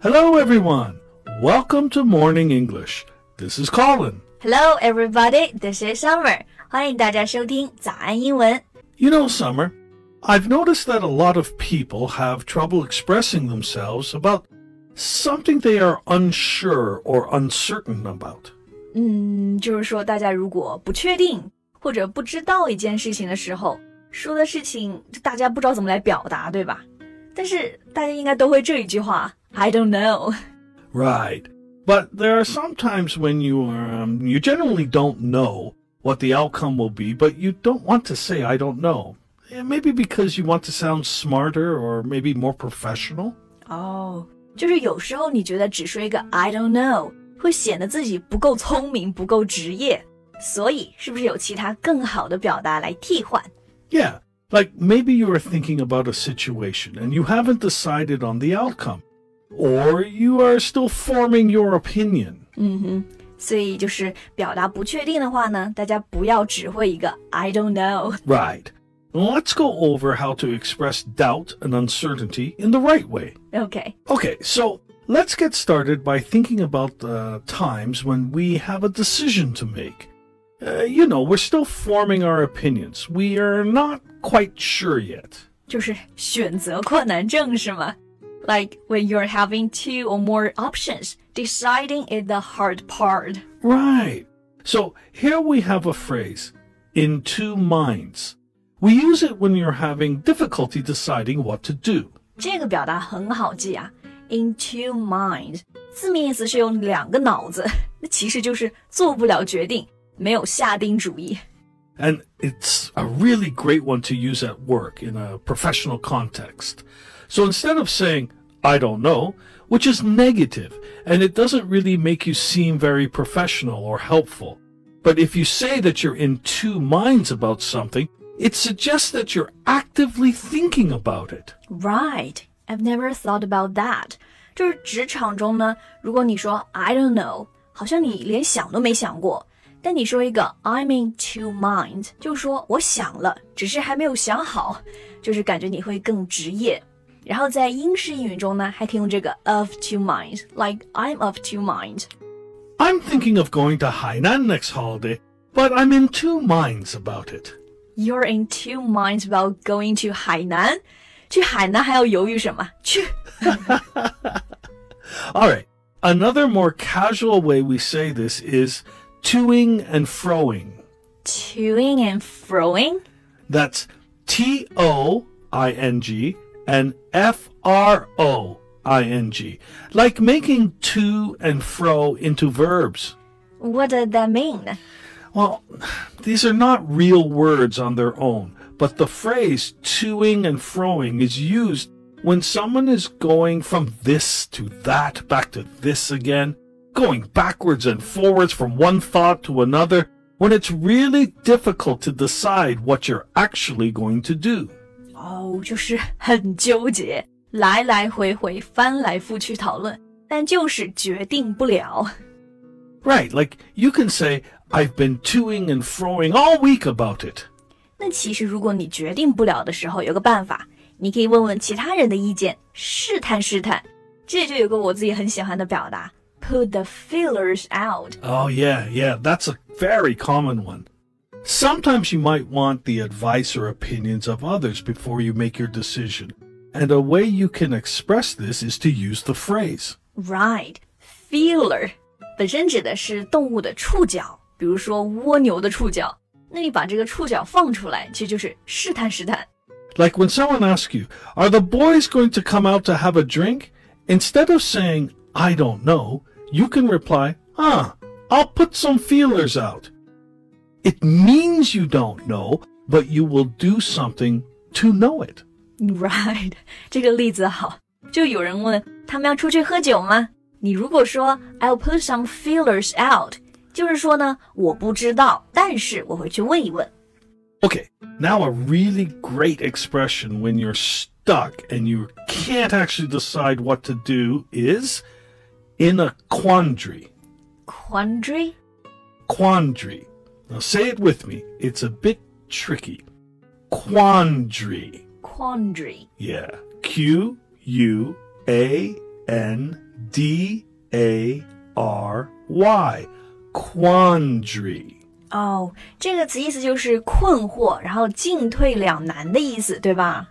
Hello, everyone. Welcome to Morning English. This is Colin. Hello, everybody. This is Summer. 欢迎大家收听早安英文。You know, Summer, I've noticed that a lot of people have trouble expressing themselves about something they are unsure or uncertain about. 就是说大家如果不确定或者不知道一件事情的时候，说的事情大家不知道怎么来表达，对吧？但是大家应该都会这一句话 I don't know. Right. But there are some times when you generally don't know what the outcome will be, but you don't want to say I don't know. Maybe because you want to sound smarter or maybe more professional. 就是有时候你觉得只说一个 I don't know 会显得自己不够聪明，不够职业，所以是不是有其他更好的表达来替换？ Yeah, like maybe you are thinking about a situation and you haven't decided on the outcome, or you are still forming your opinion. 所以就是表达不确定的话呢，大家不要只会一个 I don't know. Right. Let's go over how to express doubt and uncertainty in the right way. Okay. Okay, so let's get started by thinking about times when we have a decision to make. We're still forming our opinions. We are not quite sure yet. 就是选择困难症是吗？ Like when you're having two or more options, deciding is the hard part. Right. So here we have a phrase, in two minds. We use it when you're having difficulty deciding what to do. 这个表达很好记啊 ，in two minds， 字面意思是有两个脑子，那其实就是做不了决定，没有下定主意。And it's a really great one to use at work in a professional context. So instead of saying, I don't know, which is negative, and it doesn't really make you seem very professional or helpful. But if you say that you're in two minds about something, it suggests that you're actively thinking about it. Right, I've never thought about that. 就是职场中呢，如果你说 I don't know， 好像你连想都没想过。但你说一个 I'm in two minds， 就说我想了，只是还没有想好，就是感觉你会更职业。然后在英式英语中呢，还可以用这个 of two minds, like I'm of two minds. I'm thinking of going to Hainan next holiday, but I'm in two minds about it. You're in two minds about going to 海南。去海南还要犹豫什么？去。All right. Another more casual way we say this is toing and froing. Toing and froing? That's T-O-I-N-G and F-R-O-I-N-G. Like making to and fro into verbs. What does that mean? Well, these are not real words on their own, but the phrase toing and froing is used when someone is going from this to that, back to this again, going backwards and forwards from one thought to another, when it's really difficult to decide what you're actually going to do. 就是很纠结，来来回回，翻来覆去讨论，但就是决定不了。Right, like you can say, I've been toing and froing all week about it. 那其实如果你决定不了的时候，有个办法，你可以问问其他人的意见，试探试探。这就有个我自己很喜欢的表达 ，put the feelers out. Oh, yeah, that's a very common one. Sometimes you might want the advice or opinions of others before you make your decision. And a way you can express this is to use the phrase. Right, feeler 本身指的是动物的触角，比如说蜗牛的触角。那你把这个触角放出来，其实就是试探试探。Like when someone asks you, are the boys going to come out to have a drink? Instead of saying, I don't know, you can reply, I'll put some feelers out. It means you don't know, but you will do something to know it. Right, 这个例子好。就有人问他们要出去喝酒吗？你如果说 I'll put some feelers out， 就是说呢，我不知道，但是我会去问一问。Okay, now a really great expression when you're stuck and you can't actually decide what to do is in a quandary. Quandary? Quandary. Now say it with me. It's a bit tricky. Quandary. Quandary. Yeah. Q-U-A-N quandary. 哦，这个词意思就是困惑，然后进退两难的意思，对吧？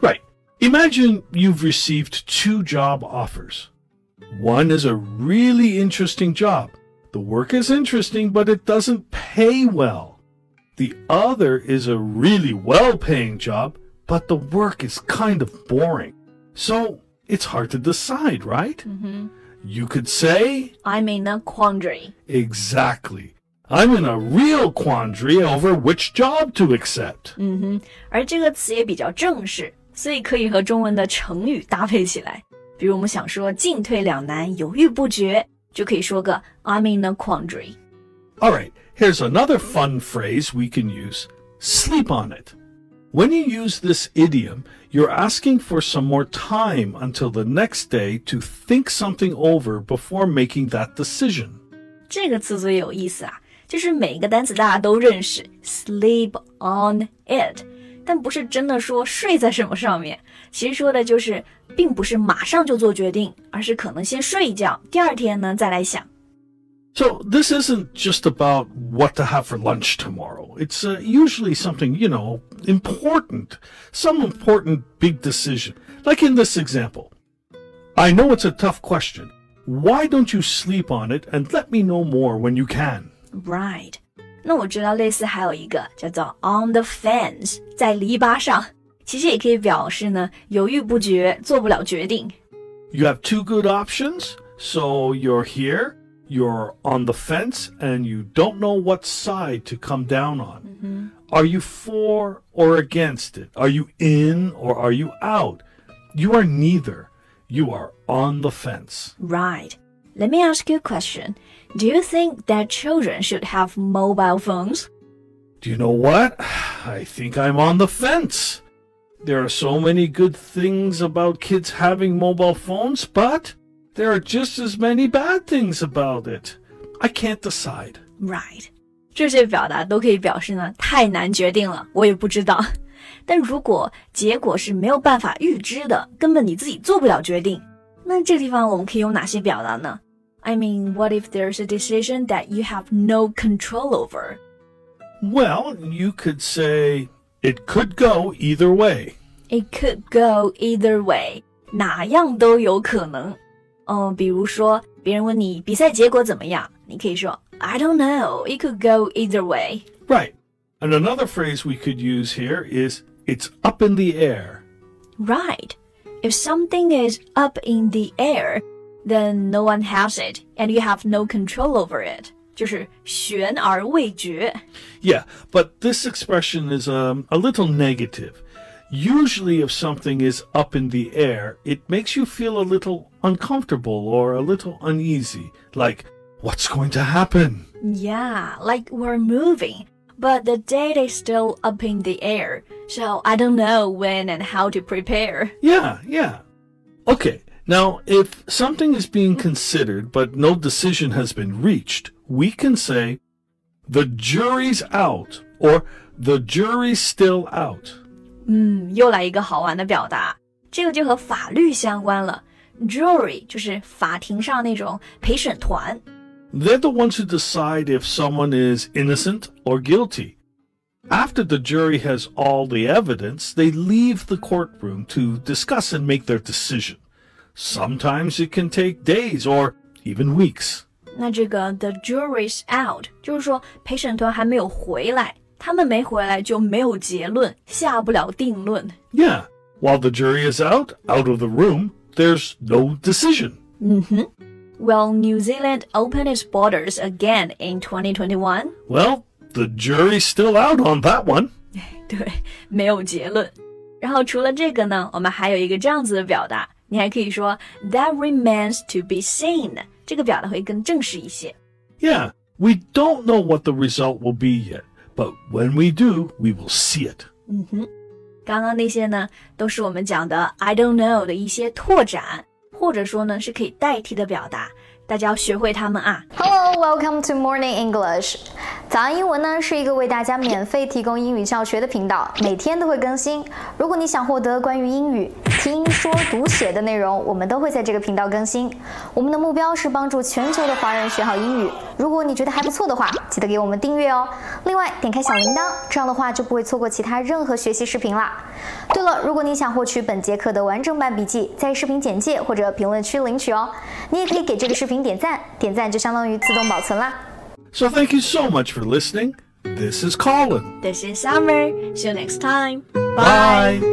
Right. Imagine you've received 2 job offers. One is a really interesting job. The work is interesting, but it doesn't pay well. The other is a really well-paying job, but the work is kind of boring. So it's hard to decide, right? You could say, I'm in a quandary. exactly. I'm in a real quandary over which job to accept. 而这个词也比较正式，所以可以和中文的成语搭配起来。比如我们想说进退两难，犹豫不决，就可以说个 I'm in a quandary. All right, here's another fun phrase we can use. Sleep on it. When you use this idiom, you're asking for some more time until the next day to think something over before making that decision. 这个词组也有意思啊，就是每个单词大家都认识 sleep on it， 但不是真的说睡在什么上面，其实说的就是并不是马上就做决定，而是可能先睡一觉，第二天呢再来想。So this isn't just about what to have for lunch tomorrow. It's usually something, important, some important big decision. Like in this example. I know it's a tough question. Why don't you sleep on it and let me know more when you can? Right. 那我知道类似还有一个叫做 on the fence， 在篱笆上，其实也可以表示呢犹豫不决，做不了决定。You have 2 good options, so you're here.You're on the fence and you don't know what side to come down on. Are you for or against it? Are you in or are you out? You are neither. You are on the fence. Right. Let me ask you a question. Do you think that children should have mobile phones? Do you know what? I think I'm on the fence. There are so many good things about kids having mobile phones, but...There are just as many bad things about it. I can't decide. Right. 这些表达都可以表示呢，太难决定了，我也不知道。但如果结果是没有办法预知的，根本你自己做不了决定，那这个地方我们可以用哪些表达呢？ I mean, what if there's a decision that you have no control over? Well, you could say, it could go either way. It could go either way. 哪样都有可能。比如说别人问你比赛结果怎么样，你可以说 I don't know, it could go either way. Right. And another phrase we could use here is it's up in the air. Right. If something is up in the air, then no one has it, and you have no control over it. 就是悬而未决。Yeah, but this expression is a little negative.Usually if something is up in the air, it makes you feel a little uncomfortable or a little uneasy. Like, what's going to happen? Yeah, like we're moving, but the date is still up in the air. So I don't know when and how to prepare. Yeah. Okay, now if something is being considered but no decision has been reached, we can say, the jury's out, or the jury's still out.又来一个好玩的表达，这个就和法律相关了。Jury 就是法庭上那种陪审团。They're the ones who decide if someone is innocent or guilty. After the jury has all the evidence, they leave the courtroom to discuss and make their decision. Sometimes it can take days or even weeks. 那这个 the jury's out 就是说陪审团还没有回来。他们没回来就没有结论，下不了定论。Yeah, while the jury is out of the room, there's no decision. Will New Zealand open its borders again in 2021? Well, the jury's still out on that one. 对，没有结论。然后除了这个呢，我们还有一个这样子的表达，你还可以说 That remains to be seen. 这个表达会更正式一些。Yeah, we don't know what the result will be yet.But when we do, we will see it. 刚刚那些呢，都是我们讲的 I don't know 的一些拓展，或者说呢是可以代替的表达，大家要学会它们啊。Hello, welcome to Morning English. 早安英文呢是一个为大家免费提供英语教学的频道，每天都会更新。如果你想获得关于英语听说读写的内容，我们都会在这个频道更新。我们的目标是帮助全球的华人学好英语。如果你觉得还不错的话，记得给我们订阅哦。另外点开小铃铛，这样的话就不会错过其他任何学习视频啦。对了，如果你想获取本节课的完整版笔记，在视频简介或者评论区领取哦。你也可以给这个视频点赞，点赞就相当于自动保存啦。So thank you so much for listening. This is Colin. This is Summer. See you next time. Bye.